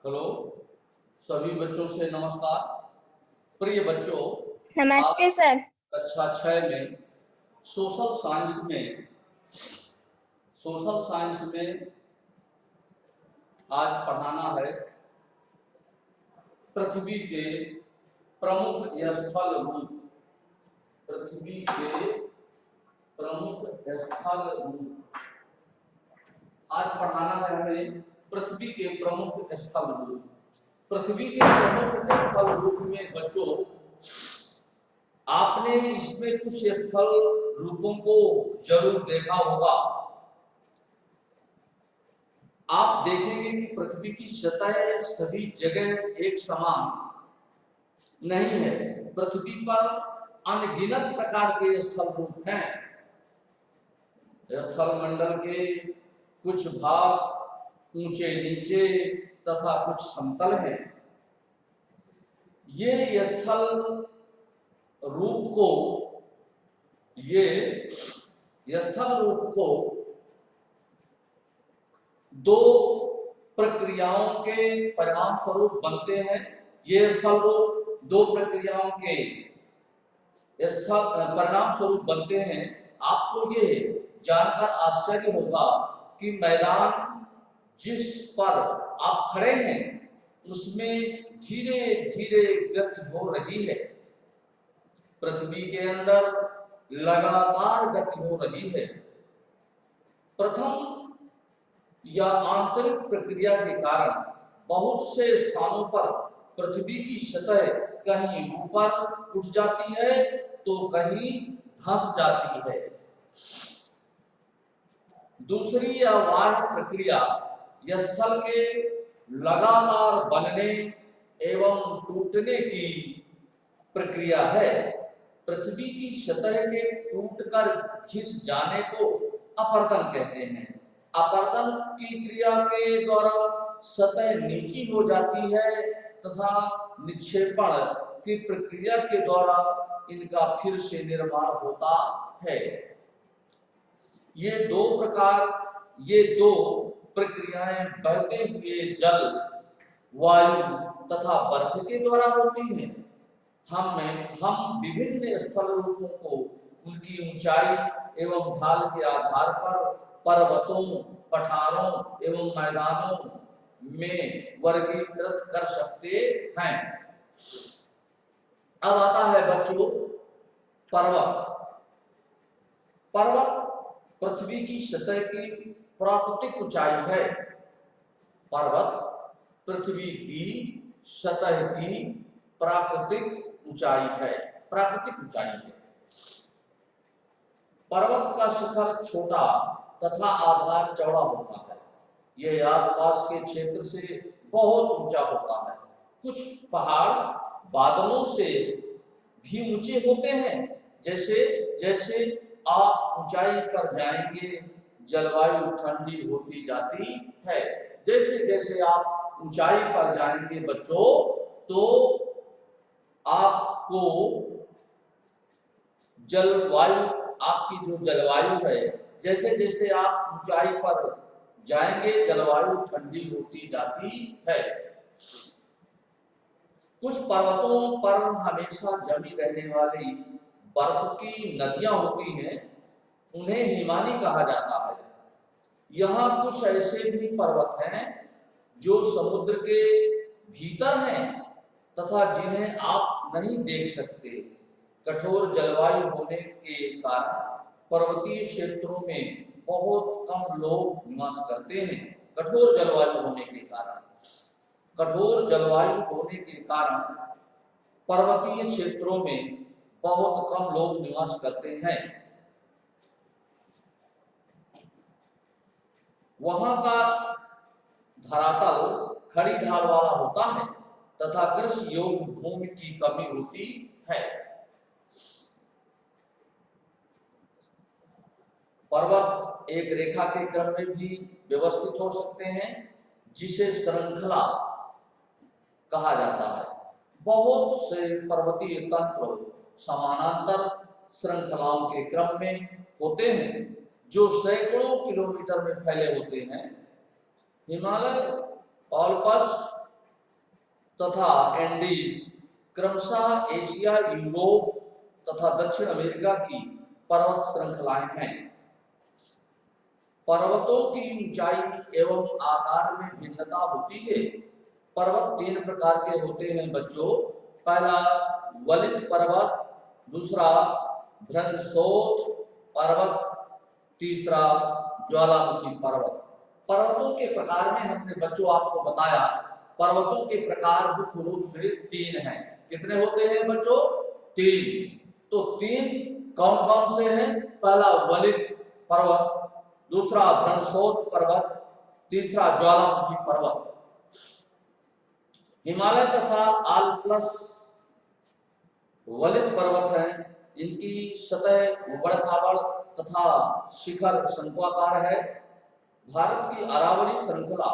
Hello सभी बच्चों से नमस्कार। प्रिय बच्चों, नमस्ते आज सर। कक्षा 6 में सोशल साइंस में सोशल साइंस में आज पढ़ाना है पृथ्वी के प्रमुख स्थल रूप। पृथ्वी के प्रमुख स्थल रूप आज पढ़ाना है हमें पृथ्वी के प्रमुख स्थल रूप। पृथ्वी के प्रमुख स्थल रूप में बच्चों, आपने इसमें कुछ स्थल रूपों को जरूर देखा होगा। आप देखेंगे कि पृथ्वी की सतह सभी जगह एक समान नहीं है। पृथ्वी पर अनगिनत प्रकार के स्थल रूप हैं। स्थल मंडल के कुछ भाग ऊंचे नीचे तथा कुछ समतल हैं। ये स्थल रूप को दो प्रक्रियाओं के परिणाम स्वरूप बनते हैं। ये स्थल रूप दो प्रक्रियाओं के परिणाम स्वरूप बनते हैं। आपको ये जानकर आश्चर्य होगा कि मैदान जिस पर आप खड़े हैं उसमें धीरे धीरे गति हो रही है। पृथ्वी के अंदर लगातार गति हो रही है। प्रथम या आंतरिक प्रक्रिया के कारण बहुत से स्थानों पर पृथ्वी की सतह कहीं ऊपर उठ जाती है तो कहीं धंस जाती है। दूसरी या बाह्य प्रक्रिया स्थल के लगातार बनने एवं टूटने की प्रक्रिया है। पृथ्वी की सतह के टूटकर घिस जाने को अपरदन कहते हैं। अपरदन की क्रिया के द्वारा सतह नीची हो जाती है तथा निक्षेपण की प्रक्रिया के द्वारा इनका फिर से निर्माण होता है। ये दो प्रक्रियाएं बहते हुए जल, वायु तथा बर्फ के द्वारा होती हैं। हम विभिन्न स्थल रूपों को उनकी ऊंचाई एवं ढाल के आधार पर पर्वतों, पठारों एवं मैदानों में वर्गीकृत कर सकते हैं। अब आता है बच्चों पर्वत। पर्वत पृथ्वी की सतह की प्राकृतिक ऊंचाई है। पर्वत पृथ्वी की सतह की प्राकृतिक ऊंचाई है। पर्वत का शिखर छोटा तथा आधार चौड़ा होता है। यह आसपास के क्षेत्र से बहुत ऊंचा होता है। कुछ पहाड़ बादलों से भी ऊंचे होते हैं। जैसे जैसे आप ऊंचाई पर जाएंगे जलवायु ठंडी होती जाती है। जैसे जैसे आप ऊंचाई पर जाएंगे बच्चों तो आपको आपकी जो जलवायु है, जैसे जैसे आप ऊंचाई पर जाएंगे जलवायु ठंडी होती जाती है। कुछ पर्वतों पर हमेशा जमी रहने वाली बर्फ की नदियां होती हैं, उन्हें हिमानी कहा जाता है। यहाँ कुछ ऐसे भी पर्वत हैं जो समुद्र के भीतर हैं तथा जिन्हें आप नहीं देख सकते। कठोर जलवायु होने के कारण पर्वतीय क्षेत्रों में बहुत कम लोग निवास करते हैं। कठोर जलवायु होने के कारण पर्वतीय क्षेत्रों में बहुत कम लोग निवास करते हैं। वहां का धरातल खड़ी ढाल वाला होता है तथा कृषि योग्य भूमि की कमी होती है। पर्वत एक रेखा के क्रम में भी व्यवस्थित हो सकते हैं जिसे श्रृंखला कहा जाता है। बहुत से पर्वतीय तंत्र समानांतर श्रृंखलाओं के क्रम में होते हैं जो सैकड़ों किलोमीटर में फैले होते हैं। हिमालय, ऑल्पस तथा एंडीज क्रमशः एशिया, यूरोप तथा दक्षिण अमेरिका की पर्वत श्रृंखलाएं हैं। पर्वतों की ऊंचाई एवं आकार में भिन्नता होती है। पर्वत 3 प्रकार के होते हैं बच्चों। पहला वलित पर्वत, दूसरा भ्रंशोथ पर्वत, तीसरा ज्वालामुखी पर्वत। पर्वतों के प्रकार में हमने बच्चों आपको बताया, पर्वतों के प्रकार मुख्य रूप से 3 हैं। कितने होते हैं बच्चों? 3। तो 3 कौन कौन से हैं? पहला वलित पर्वत, दूसरा भ्रंशोथ पर्वत, तीसरा ज्वालामुखी पर्वत। हिमालय तथा आल्प्स वलित पर्वत हैं। इनकी सतह उबड़-खाबड़ तथा शिखर शंक्वाकार है। भारत की अरावली श्रृंखला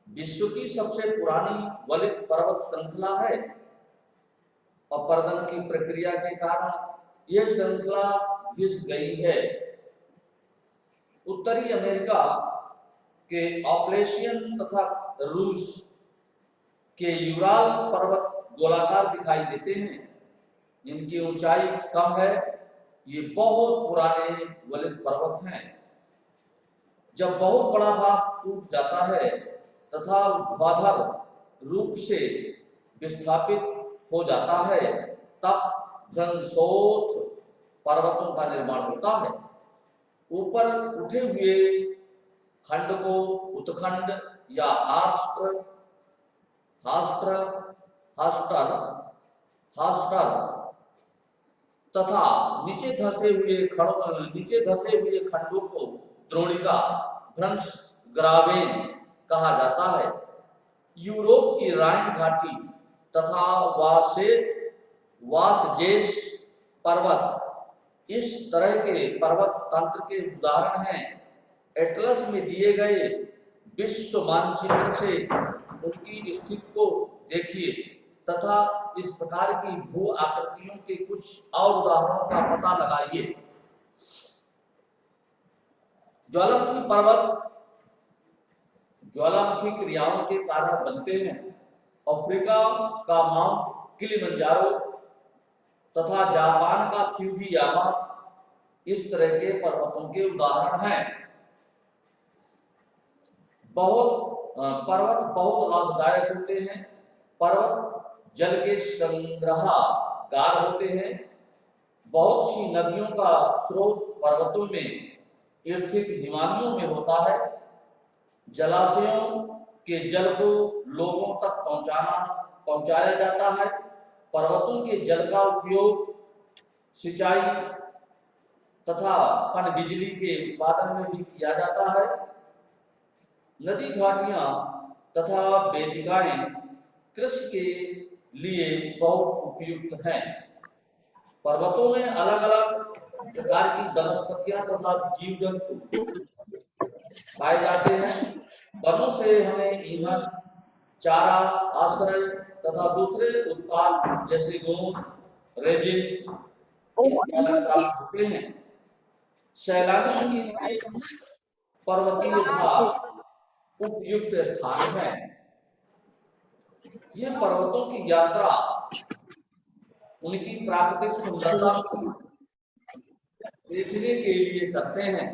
विश्व की सबसे पुरानी वलित पर्वत श्रृंखला है। अपरदन की प्रक्रिया के कारण यह श्रृंखला घिस गई है। उत्तरी अमेरिका के ऑपलेशियन तथा रूस के यूराल पर्वत गोलाकार दिखाई देते हैं। इनकी ऊंचाई कम है। ये बहुत पुराने वलित पर्वत हैं। जब बहुत बड़ा भाग टूट जाता है तथा ऊर्ध्वाधर रूप से विस्थापित हो जाता है, तब भ्रंशोथ पर्वतों का निर्माण होता है। ऊपर उठे हुए खंड को उत्खंड या हास्टर तथा नीचे धसे हुए खंडों को द्रोणिका, भ्रंश ग्रावेन कहा जाता है। यूरोप की राइन घाटी तथा वासजेस पर्वत इस तरह के पर्वत तंत्र के उदाहरण हैं। एटलस में दिए गए विश्व मानचित्र से उनकी स्थिति को देखिए तथा इस प्रकार की भू आकृतियों के कुछ और उदाहरणों का पता लगाइए। ज्वालामुखी पर्वत ज्वालामुखी क्रियाओं के कारण बनते हैं। अफ्रीका का माउंट किलिमंजारो तथा जापान का फ्यूजियामा इस तरह के पर्वतों के उदाहरण हैं। पर्वत बहुत लाभदायक होते हैं। पर्वत जल के संग्रहगार होते हैं। बहुत सी नदियों का स्रोत पर्वतों में स्थित हिमालयों में होता है। जलाशयों के जल को लोगों तक पहुंचाया जाता है। पर्वतों के जल का उपयोग सिंचाई तथा पनबिजली के उत्पादन में भी किया जाता है। नदी घाटियां तथा वेदिकाएं कृषि के लिए बहुत उपयुक्त हैं। पर्वतों में अलग अलग प्रकार की वनस्पतियां तथा जीव जंतु पाए जाते हैं। वनों से हमें ईंधन, चारा, आश्रय तथा दूसरे उत्पाद जैसे गोंद, रेजिन प्राप्त होते हैं। सैलानियों के लिए पर्वतीय भाग उपयुक्त स्थान है। ये पर्वतों की यात्रा उनकी प्राकृतिक सुंदरता को देखने के लिए करते हैं।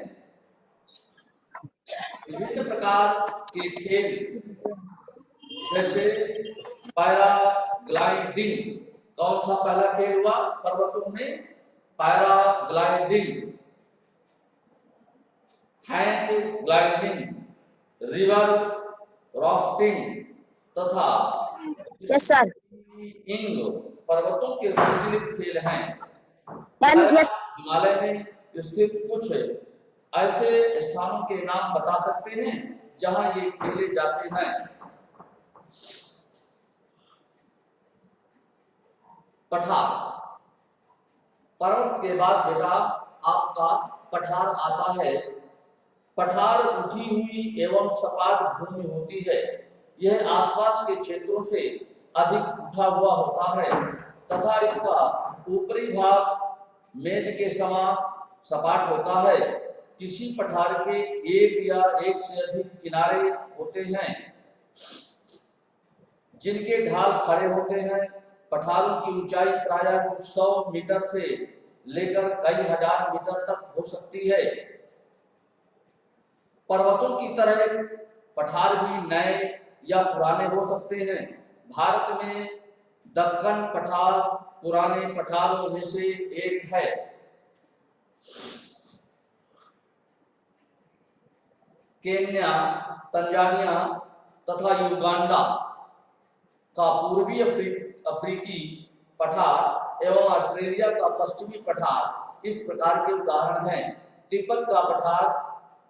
विभिन्न प्रकार के खेल जैसे पैराग्लाइडिंग, कौन सा पहला खेल हुआ पर्वतों में? Paragliding, hang gliding, river rafting तथा पर्वतों के प्रचलित खेल हैं। हिमालय में स्थित कुछ ऐसे स्थानों के नाम बता सकते हैं जहां ये खेले जाते हैं? पठार। पर्वत के बाद बेटा आपका पठार आता है। पठार उठी हुई एवं सपाट भूमि होती है। यह आसपास के क्षेत्रों से अधिक उठा हुआ होता है तथा इसका ऊपरी भाग मेज के समान सपाट होता है। किसी पठार के एक या एक से अधिक किनारे होते हैं। जिनके ढाल खड़े होते हैं। पठारों की ऊंचाई प्रायः कुछ 100 मीटर से लेकर कई हजार मीटर तक हो सकती है। पर्वतों की तरह पठार भी नए या पुराने हो सकते हैं। भारत में दक्कन पठार पुराने पठारों में से एक है। केन्या, तंजानिया तथा युगांडा का पूर्वी अफ्रीकी पठार एवं ऑस्ट्रेलिया का पश्चिमी पठार इस प्रकार के उदाहरण हैं। तिब्बत का पठार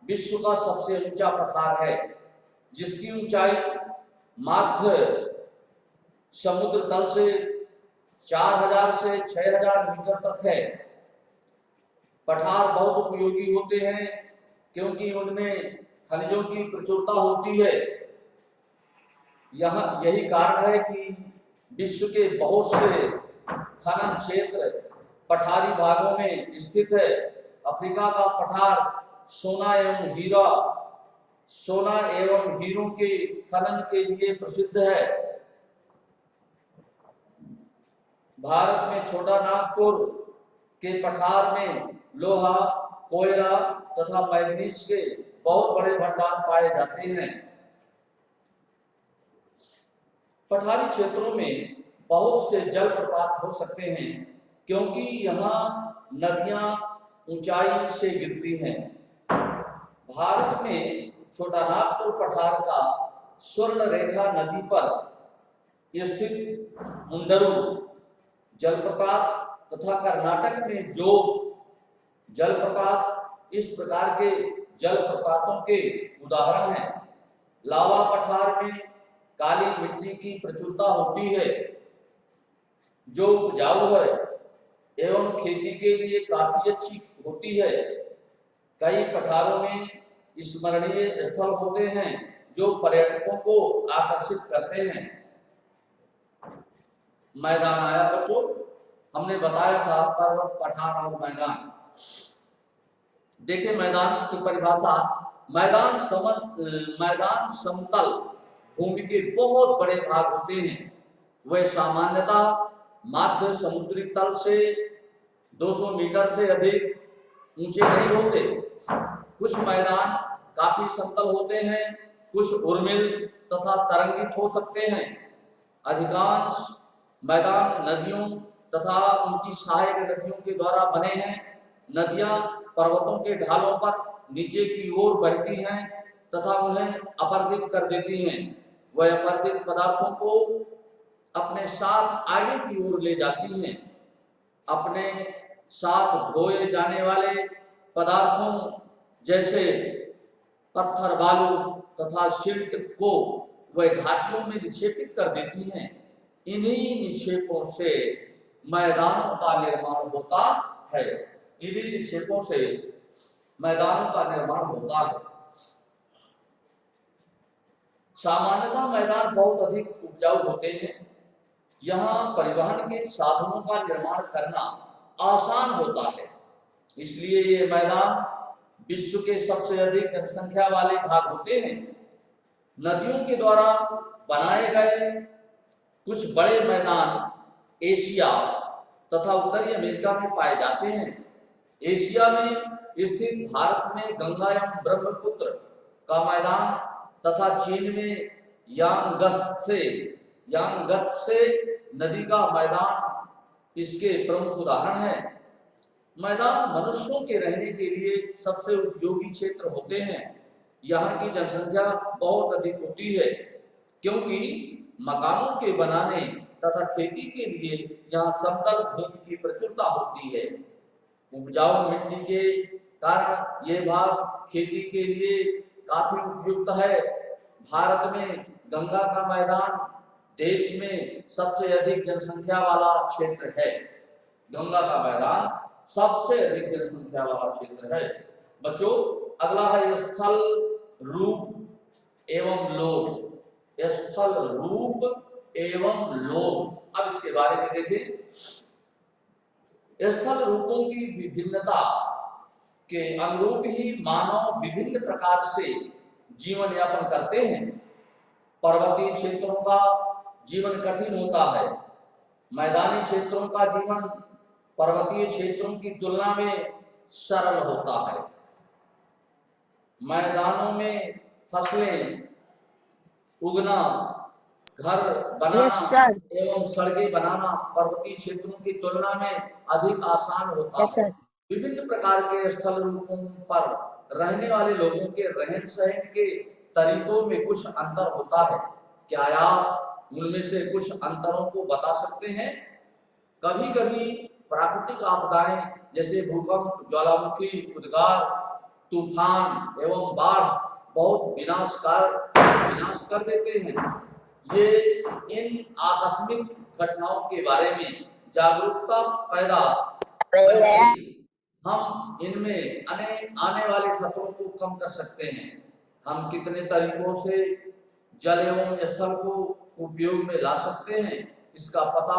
विश्व का सबसे ऊंचा पठार है, जिसकी ऊंचाई माध्य समुद्र तल से 4000 से 6000 मीटर तक है। पठार बहुत उपयोगी होते हैं क्योंकि उनमें खनिजों की प्रचुरता होती है। यही कारण है कि विश्व के बहुत से खनन क्षेत्र पठारी भागों में स्थित है। अफ्रीका का पठार सोना एवं हीरों के खनन के लिए प्रसिद्ध है। भारत में छोटा नागपुर के पठार में लोहा, कोयला तथा मैग्नीज के बहुत बड़े भंडार पाए जाते हैं। पठारी क्षेत्रों में बहुत से जलप्रपात हो सकते हैं क्योंकि यहाँ नदियां ऊंचाई से गिरती हैं। भारत में छोटा नागपुर पठार का स्वर्ण रेखा नदी पर स्थित मुंडरू जलप्रपात तथा कर्नाटक में जोग जलप्रपात इस प्रकार के जलप्रपातों के उदाहरण हैं। लावा पठार में काली मिट्टी की प्रचुरता होती है, जो उपजाऊ है एवं खेती के लिए काफी अच्छी होती है। कई पठारों में स्मरणीय स्थल होते हैं जो पर्यटकों को आकर्षित करते हैं। मैदान आया बच्चों, हमने बताया था पर्वत, पठार और मैदान। देखिए मैदान की परिभाषा, मैदान समतल भूमि के बहुत बड़े भाग होते हैं। वह सामान्यतः माध्य समुद्री तल से 200 मीटर से अधिक ऊंचे नहीं होते। कुछ मैदान काफी समतल होते हैं, कुछ उर्मिल तथा तरंगित हो सकते हैं। अधिकांश मैदान नदियों तथा उनकी सहायक नदियों के द्वारा बने हैं। नदियां पर्वतों के ढालों पर नीचे की ओर बहती हैं तथा उन्हें अपर्दित कर देती हैं। वह अपर्दित पदार्थों को अपने साथ आगे की ओर ले जाती हैं। अपने साथ ढोए जाने वाले पदार्थों जैसे पत्थर, बालू तथा सिल्ट को वह घाटियों में निक्षेपित कर देती हैं। इन्हीं निक्षेपों से मैदानों का निर्माण होता है। इन्हीं निक्षेपों से मैदानों का निर्माण होता है। सामान्यतः मैदान बहुत अधिक उपजाऊ होते हैं। यहाँ परिवहन के साधनों का निर्माण करना आसान होता है, इसलिए ये मैदान विश्व के सबसे अधिक जनसंख्या वाले भाग होते हैं। नदियों के द्वारा बनाए गए कुछ बड़े मैदान एशिया तथा उत्तरी अमेरिका में पाए जाते हैं। एशिया में स्थित भारत में गंगा एवं ब्रह्मपुत्र का मैदान तथा चीन में यांगत्से नदी का मैदान इसके प्रमुख उदाहरण हैं। मैदान मनुष्यों के रहने के लिए सबसे उपयोगी क्षेत्र होते हैं। यहाँ की जनसंख्या बहुत अधिक होती है क्योंकि मकानों के बनाने तथा खेती के लिए यहाँ समतल भूमि की प्रचुरता होती है। उपजाऊ मिट्टी के कारण ये भाग खेती के लिए काफी उपयुक्त है। भारत में गंगा का मैदान देश में सबसे अधिक जनसंख्या वाला क्षेत्र है। गंगा का मैदान सबसे अधिक जनसंख्या वाला क्षेत्र है। बच्चों अगला है स्थल रूप एवं लोभ। स्थल रूप एवं लोभ, अब इसके बारे में देखें। स्थल रूपों की विभिन्नता के अनुरूप ही मानव विभिन्न प्रकार से जीवन यापन करते हैं। पर्वतीय क्षेत्रों का जीवन कठिन होता है। मैदानी क्षेत्रों का जीवन पर्वतीय क्षेत्रों की तुलना में सरल होता है। मैदानों में फसलें उगना, घर यस बनाना सर। एवं सड़कें बनाना पर्वतीय क्षेत्रों की तुलना में अधिक आसान होता यस है। सर। विभिन्न प्रकार के स्थल रूपों पर रहने वाले लोगों के रहन सहन के तरीकों में कुछ अंतर होता है। क्या आप उनमें से कुछ अंतरों को बता सकते हैं? कभी कभी प्राकृतिक आपदाएं जैसे भूकंप, ज्वालामुखी, उद्गार, तूफान एवं बाढ़ बहुत विनाश कर देते हैं। ये इन आकस्मिक घटनाओं के बारे में जागरूकता पैदा करके हम इनमें आने वाले खतरों को कम कर सकते हैं। हम कितने तरीकों से जल एवं स्थल को उपयोग में ला सकते हैं, इसका पता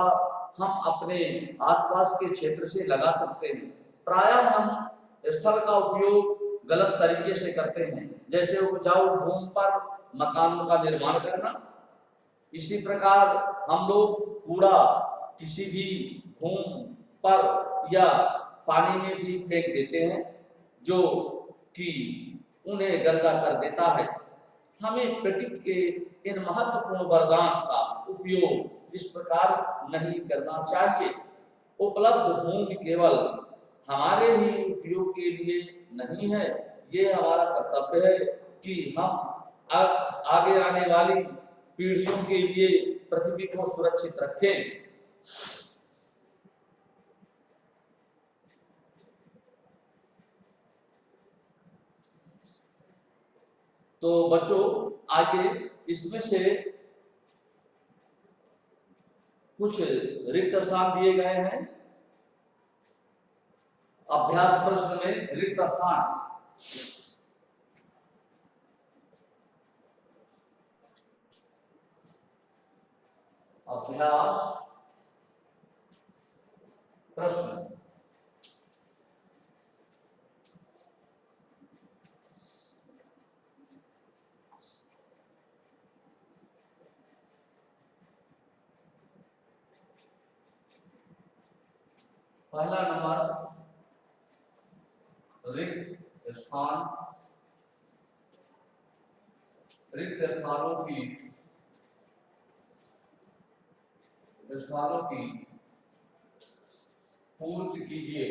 हम अपने आसपास के क्षेत्र से लगा सकते हैं। प्रायः हम स्थल का उपयोग गलत तरीके से करते हैं, जैसे उपजाऊ भूमि पर मकानों का निर्माण करना। इसी प्रकार हम लोग कूड़ा किसी भी भूमि पर या पानी में भी फेंक देते हैं, जो कि उन्हें गंदा कर देता है। हमें प्रकृति के इन महत्वपूर्ण वरदान का उपयोग इस प्रकार नहीं करना चाहिए। उपलब्ध भूमि केवल हमारे ही उपयोग के लिए नहीं है, ये हमारा कर्तव्य है कि हम आगे आने वाली पीढ़ियों के लिए पृथ्वी को सुरक्षित रखें। तो बच्चों, आगे इसमें से कुछ रिक्त स्थान दिए गए हैं। अभ्यास प्रश्न में रिक्त स्थान अभ्यास प्रश्न पहला नंबर, रिक्त स्थानों की पूर्ति कीजिए।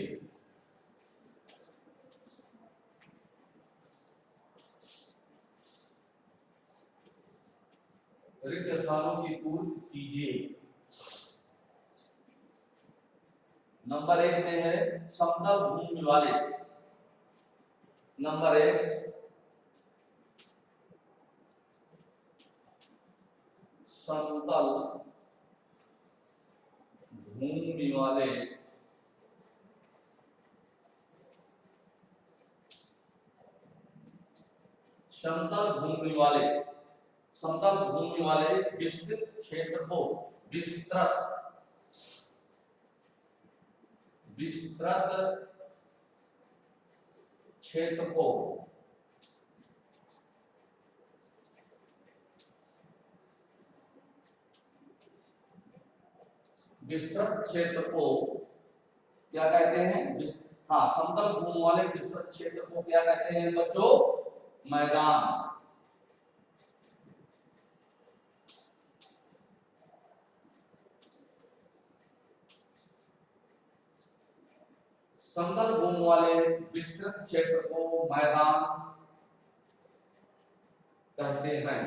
रिक्त स्थानों की पूर्ति कीजिए। नंबर 1 में है समतल भूमि वाले। नंबर 1, समतल भूमि वाले। समतल भूमि वाले विस्तृत क्षेत्र को विस्तृत क्षेत्र को क्या कहते हैं? हाँ, समतल भूमि वाले विस्तृत क्षेत्र को क्या कहते हैं बच्चों? मैदान। समतल भूमि वाले विस्तृत क्षेत्र को मैदान कहते हैं।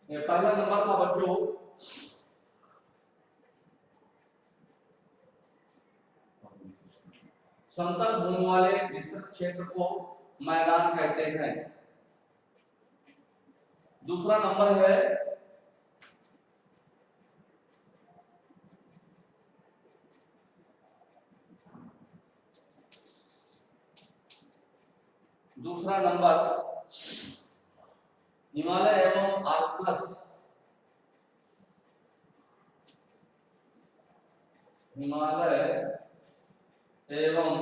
ये पहला नंबर था बच्चों। समतल भूमि वाले विस्तृत क्षेत्र को मैदान कहते हैं। दूसरा नंबर है हिमालय एवं आल्प्स। हिमालय एवं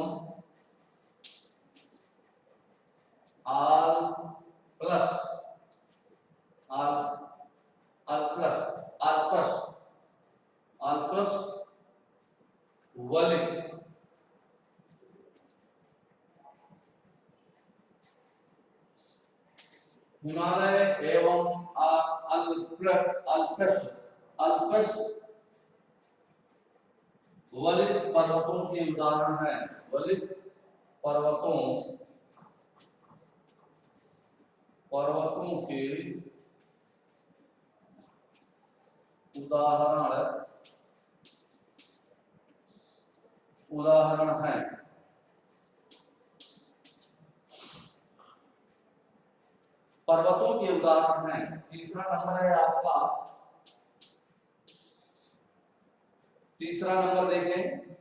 आल प्लस आल प्लस वलित हिमालय एवं अल्पस वलित पर्वतों के उदाहरण हैं। वलित पर्वतों के उदाहरण हैं। पर्वतों के उदाहरण हैं। तीसरा नंबर है आपका, तीसरा नंबर देखें,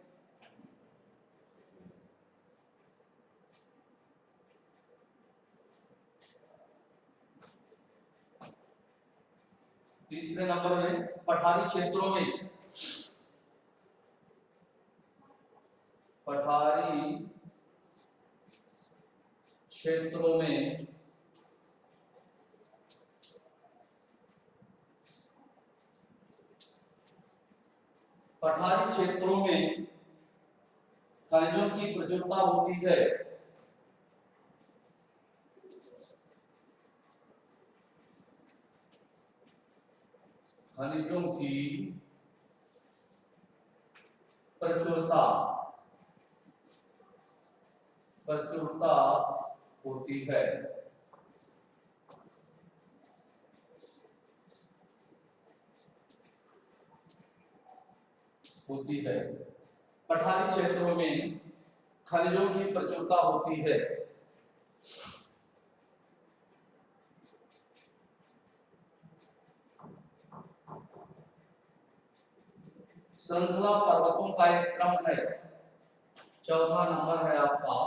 तीसरे नंबर में पठारी क्षेत्रों में खनिजों की प्रचुरता होती है। खनिजों की प्रचुरता होती है। पठारी क्षेत्रों में खनिजों की प्रचुरता होती है। श्रृंखला पर्वतों का एक क्रम है। चौथा नंबर है आपका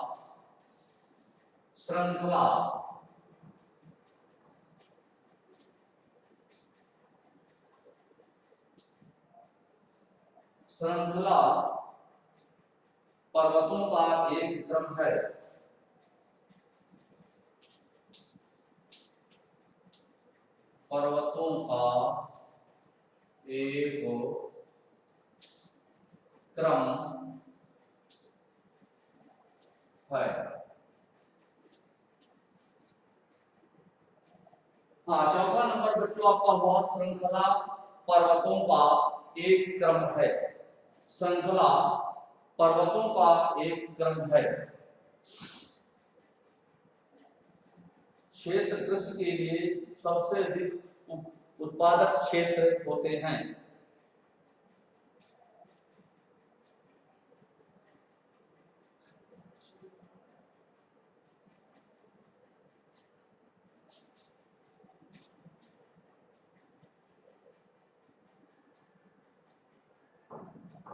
श्रृंखला पर्वतों का एक क्रम है। पर्वतों का एक क्रम है। हाँ, चौथा नंबर बच्चों आपका हुआ श्रृंखला पर्वतों का एक क्रम है। श्रृंखला पर्वतों का एक क्रम है। क्षेत्र कृषि के लिए सबसे अधिक उत्पादक क्षेत्र होते हैं।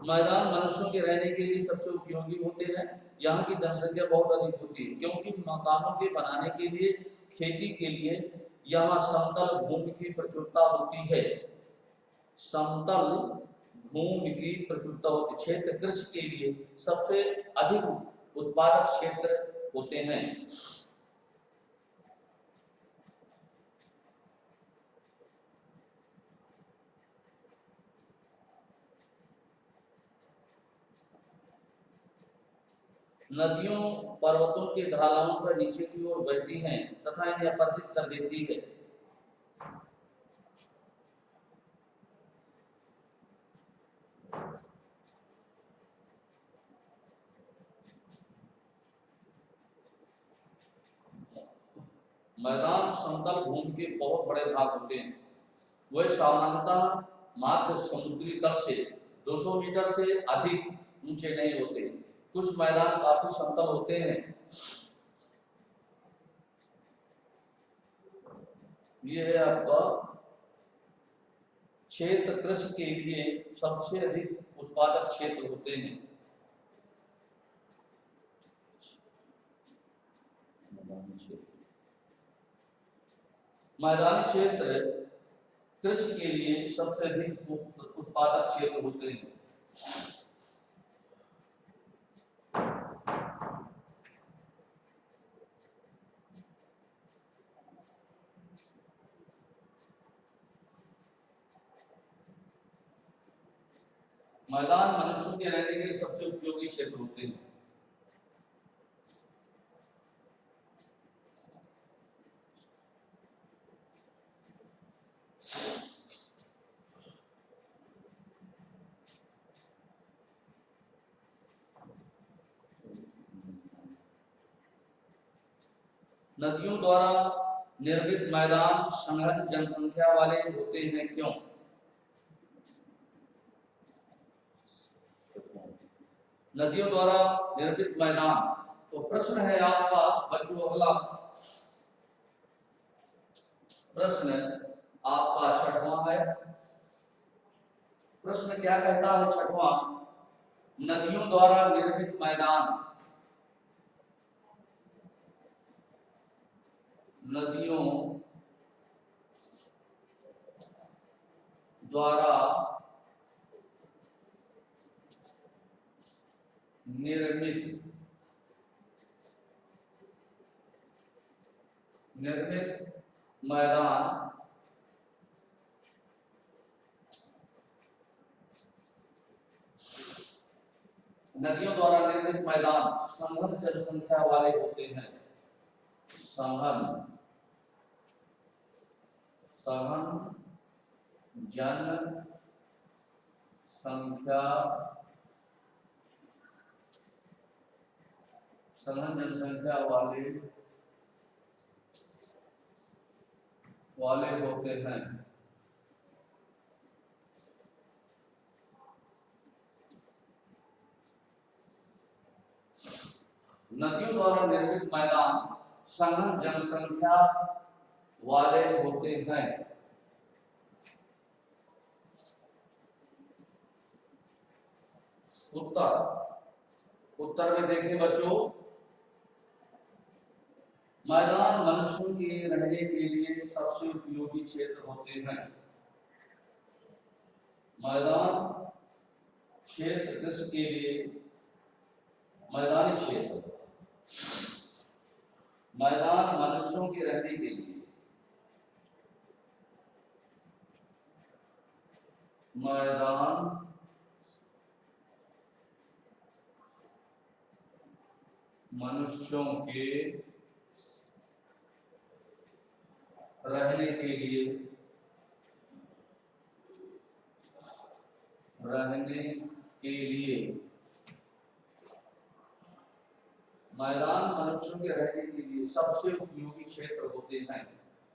मैदान मनुष्यों के रहने के लिए सबसे उपयोगी होते हैं। यहाँ की जनसंख्या बहुत अधिक होती है क्योंकि मकानों के बनाने के लिए, खेती के लिए यहाँ समतल भूमि की प्रचुरता होती है। समतल भूमि की प्रचुरता होती है। क्षेत्र कृषि के लिए सबसे अधिक उत्पादक क्षेत्र होते हैं। नदियों पर्वतों के ढलानों पर नीचे की ओर बहती हैं तथा इन्हें अपरदित कर देती है। मैदान समतल भूमि के बहुत बड़े भाग होते हैं। वह सामान्यतः मात्र समुद्री तल से 200 मीटर से अधिक ऊंचे नहीं होते। कुछ मैदान काफी समतल होते हैं। यह है आपका क्षेत्र कृषि के लिए सबसे अधिक उत्पादक क्षेत्र होते हैं। मैदानी क्षेत्र कृषि के लिए सबसे अधिक उत्पादक क्षेत्र होते हैं। मैदान मनुष्यों के रहने के लिए सबसे उपयोगी क्षेत्र होते हैं। नदियों द्वारा निर्मित मैदान संघन जनसंख्या वाले होते हैं, क्यों? नदियों द्वारा निर्मित मैदान, तो प्रश्न है आपका बच्चों, अगला प्रश्न आपका छठवां है। प्रश्न क्या कहता है छठवां? नदियों द्वारा निर्मित मैदान, नदियों द्वारा निर्मित मैदान नदियों द्वारा निर्मित मैदान संघन जनसंख्या वाले होते हैं। सघन जनसंख्या वाले होते हैं। नदियों द्वारा निर्मित मैदान संघन जनसंख्या वाले होते हैं। उत्तर में देखें बच्चों, मैदान मनुष्यों के रहने के लिए सबसे उपयोगी क्षेत्र होते हैं। मैदान क्षेत्र किसके लिए? मैदानी क्षेत्र, मैदान मनुष्यों के रहने के लिए, मैदान मनुष्यों के रहने के लिए मैदान मनुष्यों के रहने के लिए सबसे उपयोगी क्षेत्र होते हैं।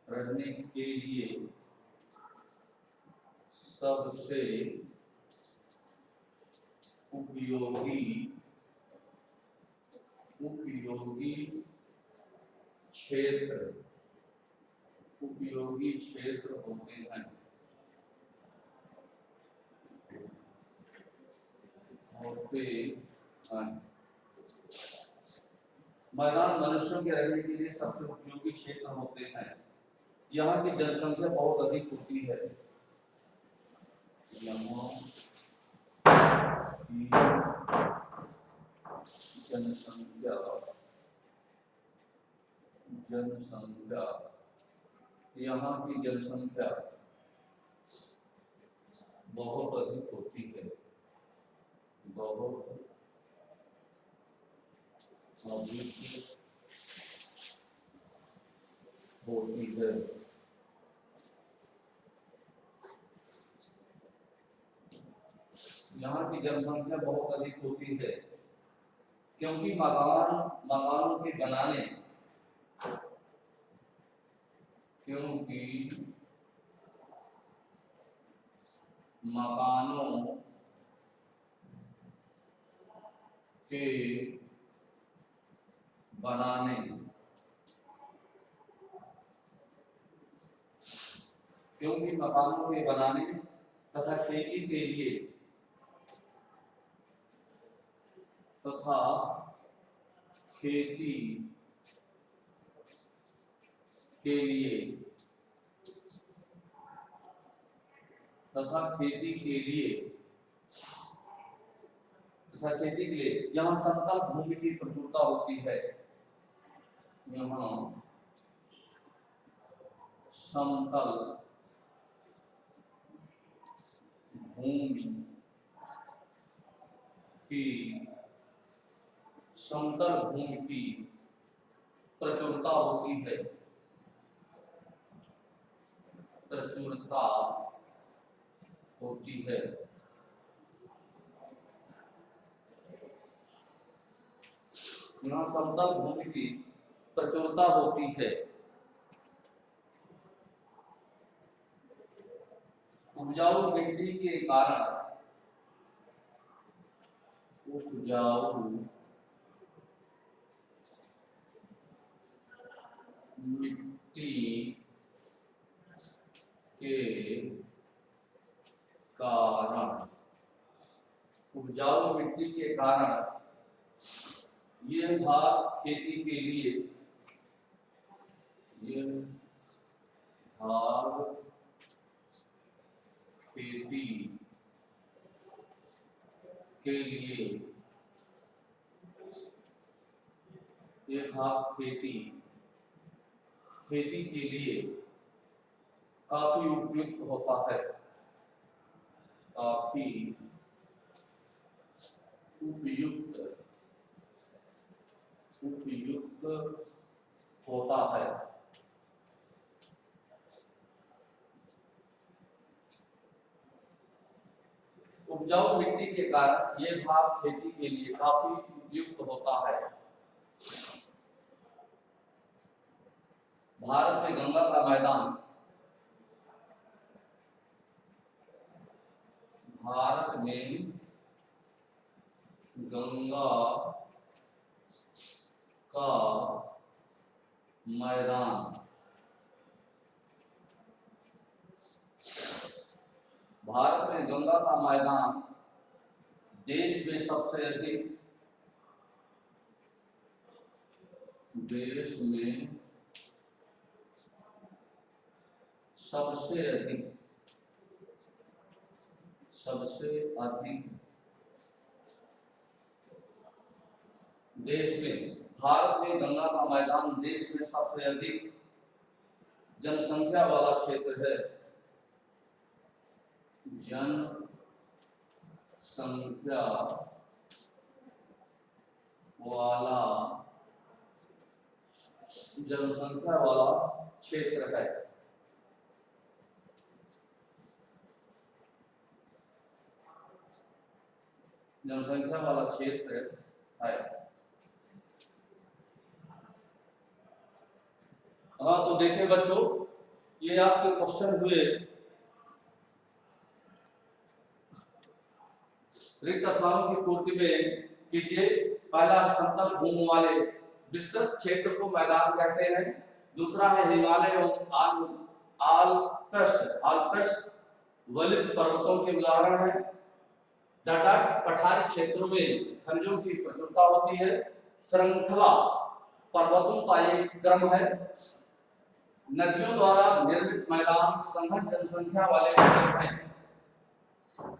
रहने के लिए सबसे उपयोगी क्षेत्र होते हैं। मैदान मनुष्यों के रहने के लिए सबसे उपयोगी क्षेत्र होते हैं। यहाँ की जनसंख्या बहुत अधिक होती है। यहाँ की जनसंख्या यहाँ की जनसंख्या बहुत अधिक होती है। बहुत अधिक होती है। यहाँ की जनसंख्या बहुत अधिक होती है क्योंकि मकानों के बनाने तथा खेती के लिए यहाँ समतल भूमि की प्रचुरता होती है। यहाँ समतल भूमि कि समतल भूमि की प्रचुरता होती है, प्रचुरता होती है। यहाँ समतल भूमि की प्रचुरता होती है। उपजाऊ मिट्टी के कारण, उपजाऊ मिट्टी के कारण, उपजाऊ मिट्टी के कारण ये भाग खेती के लिए, ये भाग खेती के लिए, ये भाग खेती के लिए काफी उपयुक्त होता है, काफी उपयुक्त होता है। उपजाऊ मिट्टी के कारण ये भाग खेती के लिए काफी उपयुक्त होता है। भारत में गंगा का मैदान, भारत में गंगा का मैदान, भारत में गंगा का मैदान देश में सबसे अधिक, देश में सबसे अधिक देश में, भारत में गंगा का मैदान देश में सबसे अधिक जनसंख्या वाला क्षेत्र है, जनसंख्या वाला क्षेत्र है। जनसंख्या वाला क्षेत्र है। हाँ, तो देखें बच्चों, ये आपके क्वेश्चन हुए रिक्त स्थानों की पूर्ति में कीजिए। पहला समतल भूमि वाले विस्तृत क्षेत्र को मैदान कहते हैं। दूसरा है हिमालय और आल्प्स वलित पर्वतों के उदाहरण है। पठारी क्षेत्रों में खनिजों की प्रचुरता होती है। श्रृंखला पर्वतों का एक क्रम है। नदियों द्वारा निर्मित मैदान सघन जनसंख्या वाले होते हैं।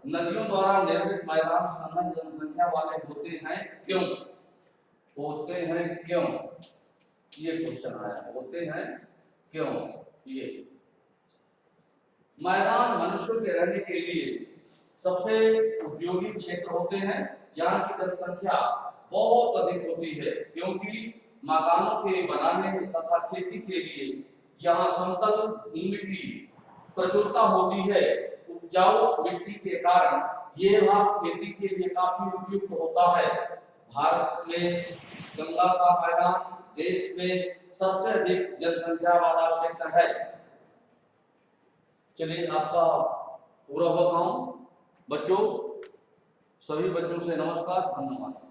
नदियों द्वारा निर्मित मैदान सघन जनसंख्या वाले होते हैं, क्यों होते हैं? क्यों, ये क्वेश्चन आया, होते हैं क्यों? ये मैदान मनुष्यों के रहने के लिए सबसे उपयोगी क्षेत्र होते हैं। यहाँ की जनसंख्या बहुत अधिक होती है, क्योंकि मकानों के बनाने तथा खेती के लिए यहाँ समतल भूमि की प्रचुरता होती है। उपजाऊ मिट्टी के कारण ये भाग खेती के लिए काफी उपयुक्त होता है। भारत में गंगा का मैदान देश में सबसे अधिक जनसंख्या वाला क्षेत्र है। चलिए, आपका पूरा बताऊं बच्चों, सभी बच्चों से नमस्कार, धन्यवाद।